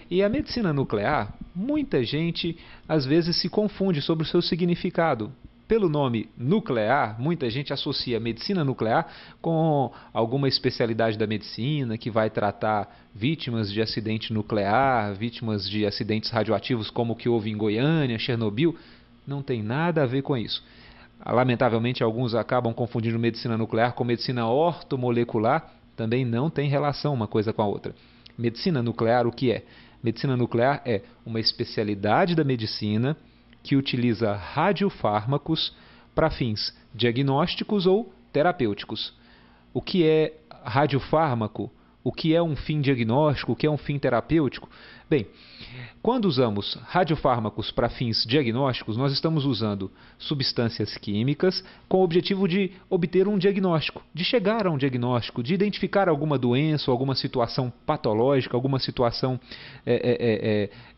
E a medicina nuclear, muita gente às vezes se confunde sobre o seu significado. Pelo nome nuclear, muita gente associa a medicina nuclear com alguma especialidade da medicina que vai tratar vítimas de acidente nuclear, vítimas de acidentes radioativos como o que houve em Goiânia, Chernobyl. Não tem nada a ver com isso. Lamentavelmente, alguns acabam confundindo medicina nuclear com medicina ortomolecular. Também não tem relação uma coisa com a outra. Medicina nuclear, o que é? Medicina nuclear é uma especialidade da medicina que utiliza radiofármacos para fins diagnósticos ou terapêuticos. O que é radiofármaco? O que é um fim diagnóstico? O que é um fim terapêutico? Bem, quando usamos radiofármacos para fins diagnósticos, nós estamos usando substâncias químicas com o objetivo de obter um diagnóstico, de chegar a um diagnóstico, de identificar alguma doença, alguma situação patológica, alguma situação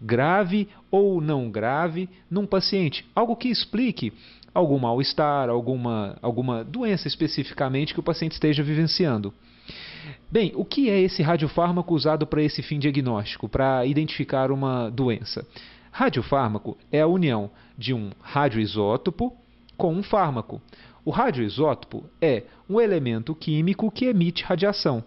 grave ou não grave num paciente. Algo que explique algum mal-estar, alguma doença especificamente que o paciente esteja vivenciando. Bem, o que é esse radiofármaco usado para esse fim diagnóstico, para identificar uma doença? Radiofármaco é a união de um radioisótopo com um fármaco. O radioisótopo é um elemento químico que emite radiação.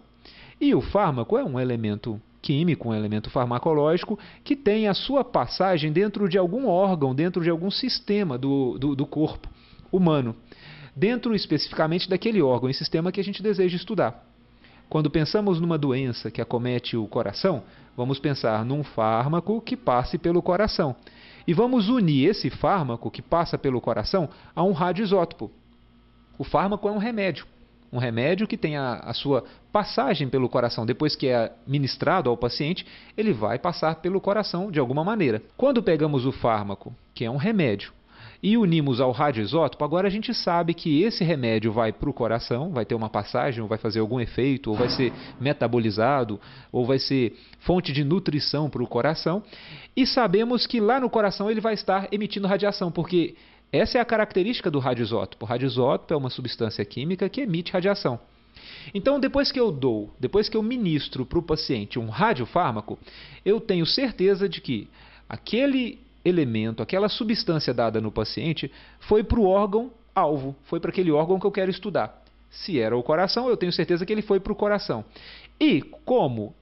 E o fármaco é um elemento químico, um elemento farmacológico que tem a sua passagem dentro de algum órgão, dentro de algum sistema do corpo humano. Dentro especificamente daquele órgão e sistema que a gente deseja estudar. Quando pensamos numa doença que acomete o coração, vamos pensar num fármaco que passe pelo coração. E vamos unir esse fármaco que passa pelo coração a um radioisótopo. O fármaco é um remédio que tem a sua passagem pelo coração. Depois que é ministrado ao paciente, ele vai passar pelo coração de alguma maneira. Quando pegamos o fármaco, que é um remédio, e unimos ao radioisótopo, agora a gente sabe que esse remédio vai para o coração, vai ter uma passagem, ou vai fazer algum efeito, ou vai ser metabolizado, ou vai ser fonte de nutrição para o coração. E sabemos que lá no coração ele vai estar emitindo radiação, porque essa é a característica do radioisótopo. O radioisótopo é uma substância química que emite radiação. Então, depois que eu ministro para o paciente um radiofármaco, eu tenho certeza de que aquele elemento, aquela substância dada no paciente, foi para o órgão-alvo, foi para aquele órgão que eu quero estudar. Se era o coração, eu tenho certeza que ele foi para o coração. E como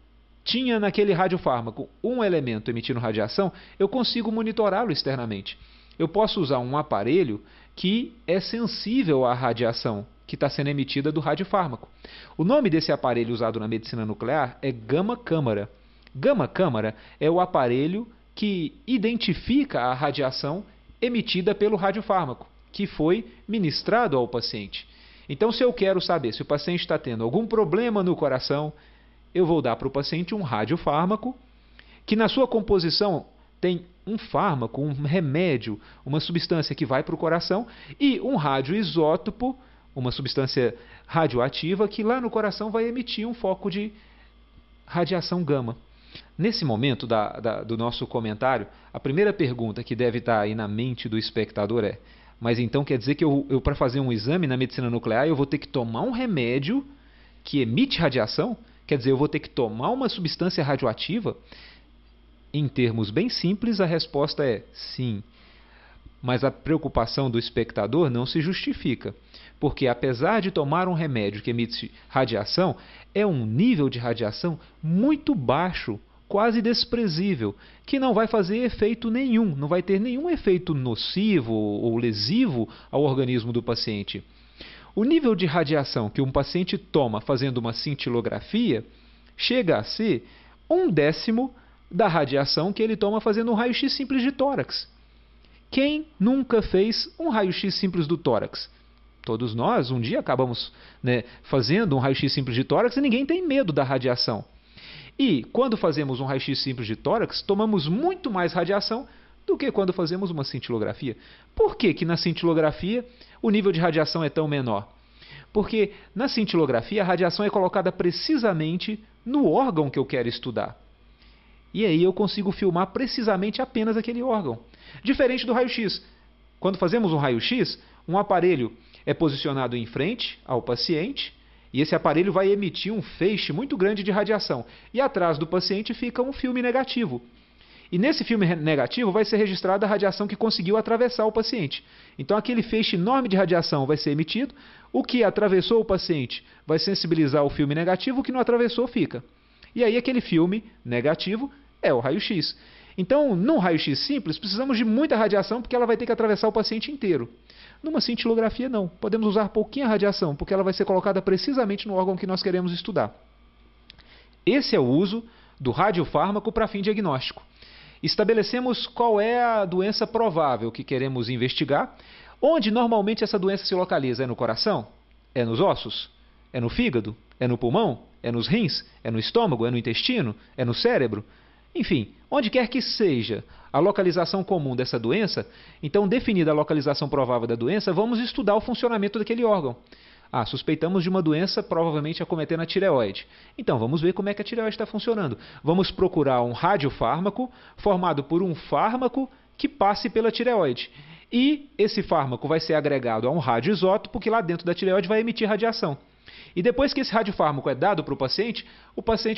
tinha naquele radiofármaco um elemento emitindo radiação, eu consigo monitorá-lo externamente. Eu posso usar um aparelho que é sensível à radiação que está sendo emitida do radiofármaco. O nome desse aparelho usado na medicina nuclear é gama-câmara. Gama-câmara é o aparelho que identifica a radiação emitida pelo radiofármaco, que foi ministrado ao paciente. Então, se eu quero saber se o paciente está tendo algum problema no coração, eu vou dar para o paciente um radiofármaco, que na sua composição tem um fármaco, um remédio, uma substância que vai para o coração, e um radioisótopo, uma substância radioativa, que lá no coração vai emitir um foco de radiação gama. Nesse momento do nosso comentário, a primeira pergunta que deve estar aí na mente do espectador é: mas então quer dizer que eu para fazer um exame na medicina nuclear, eu vou ter que tomar um remédio que emite radiação? Quer dizer, eu vou ter que tomar uma substância radioativa? Em termos bem simples, a resposta é sim. Mas a preocupação do espectador não se justifica, porque apesar de tomar um remédio que emite radiação, é um nível de radiação muito baixo, quase desprezível, que não vai fazer efeito nenhum, não vai ter nenhum efeito nocivo ou lesivo ao organismo do paciente. O nível de radiação que um paciente toma fazendo uma cintilografia chega a ser 1/10 da radiação que ele toma fazendo um raio-x simples de tórax. Quem nunca fez um raio-x simples do tórax? Todos nós, um dia, acabamos fazendo um raio-x simples de tórax e ninguém tem medo da radiação. E, quando fazemos um raio-x simples de tórax, tomamos muito mais radiação do que quando fazemos uma cintilografia. Por que que na cintilografia o nível de radiação é tão menor? Porque na cintilografia a radiação é colocada precisamente no órgão que eu quero estudar. E aí eu consigo filmar precisamente apenas aquele órgão. Diferente do raio-x. Quando fazemos um raio-x, um aparelho é posicionado em frente ao paciente E esse aparelho vai emitir um feixe muito grande de radiação. E atrás do paciente fica um filme negativo. E nesse filme negativo vai ser registrada a radiação que conseguiu atravessar o paciente. Então aquele feixe enorme de radiação vai ser emitido, o que atravessou o paciente vai sensibilizar o filme negativo, o que não atravessou fica. E aí aquele filme negativo é o raio-x. Então, num raio-x simples, precisamos de muita radiação porque ela vai ter que atravessar o paciente inteiro. Numa cintilografia, não. Podemos usar pouquinha radiação, porque ela vai ser colocada precisamente no órgão que nós queremos estudar. Esse é o uso do radiofármaco para fim diagnóstico. Estabelecemos qual é a doença provável que queremos investigar. Onde normalmente essa doença se localiza? É no coração? É nos ossos? É no fígado? É no pulmão? É nos rins? É no estômago? É no intestino? É no cérebro? Enfim, onde quer que seja a localização comum dessa doença, então, definida a localização provável da doença, vamos estudar o funcionamento daquele órgão. Suspeitamos de uma doença provavelmente acometendo a tireoide. Então, vamos ver como é que a tireoide está funcionando. Vamos procurar um radiofármaco formado por um fármaco que passe pela tireoide. E esse fármaco vai ser agregado a um radioisótopo que lá dentro da tireoide vai emitir radiação. E depois que esse radiofármaco é dado para o paciente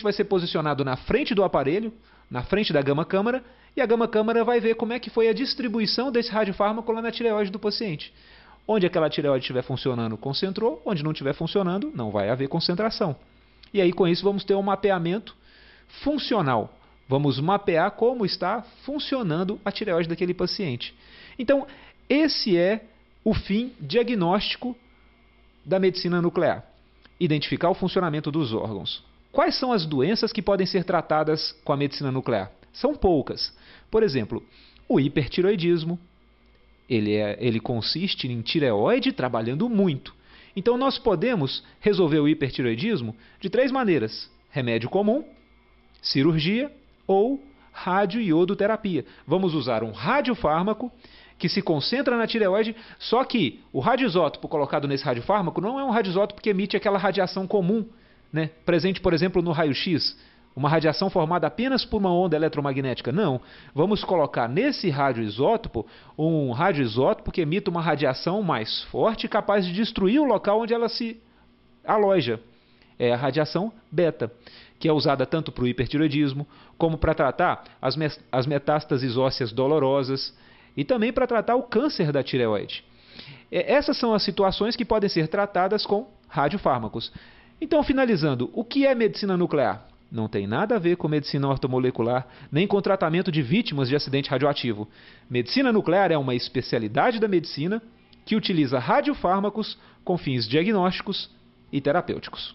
vai ser posicionado na frente do aparelho, na frente da gama-câmara, e a gama-câmara vai ver como é que foi a distribuição desse radiofármaco lá na tireoide do paciente. Onde aquela tireoide estiver funcionando, concentrou. Onde não estiver funcionando, não vai haver concentração. E aí, com isso, vamos ter um mapeamento funcional. Vamos mapear como está funcionando a tireoide daquele paciente. Então, esse é o fim diagnóstico da medicina nuclear. Identificar o funcionamento dos órgãos. Quais são as doenças que podem ser tratadas com a medicina nuclear? São poucas. Por exemplo, o hipertireoidismo. Ele consiste em tireoide trabalhando muito. Então, nós podemos resolver o hipertireoidismo de 3 maneiras. Remédio comum, cirurgia ou radioiodoterapia. Vamos usar um radiofármaco que se concentra na tireoide, só que o radioisótopo colocado nesse radiofármaco não é um radioisótopo que emite aquela radiação comum, né? Presente, por exemplo, no raio-x. Uma radiação formada apenas por uma onda eletromagnética. Não. Vamos colocar nesse radioisótopo um radioisótopo que emita uma radiação mais forte, capaz de destruir o local onde ela se aloja. É a radiação beta, que é usada tanto para o hipertireoidismo, como para tratar as metástases ósseas dolorosas e também para tratar o câncer da tireoide. Essas são as situações que podem ser tratadas com radiofármacos. Então, finalizando, o que é medicina nuclear? Não tem nada a ver com medicina ortomolecular, nem com tratamento de vítimas de acidente radioativo. Medicina nuclear é uma especialidade da medicina que utiliza radiofármacos com fins diagnósticos e terapêuticos.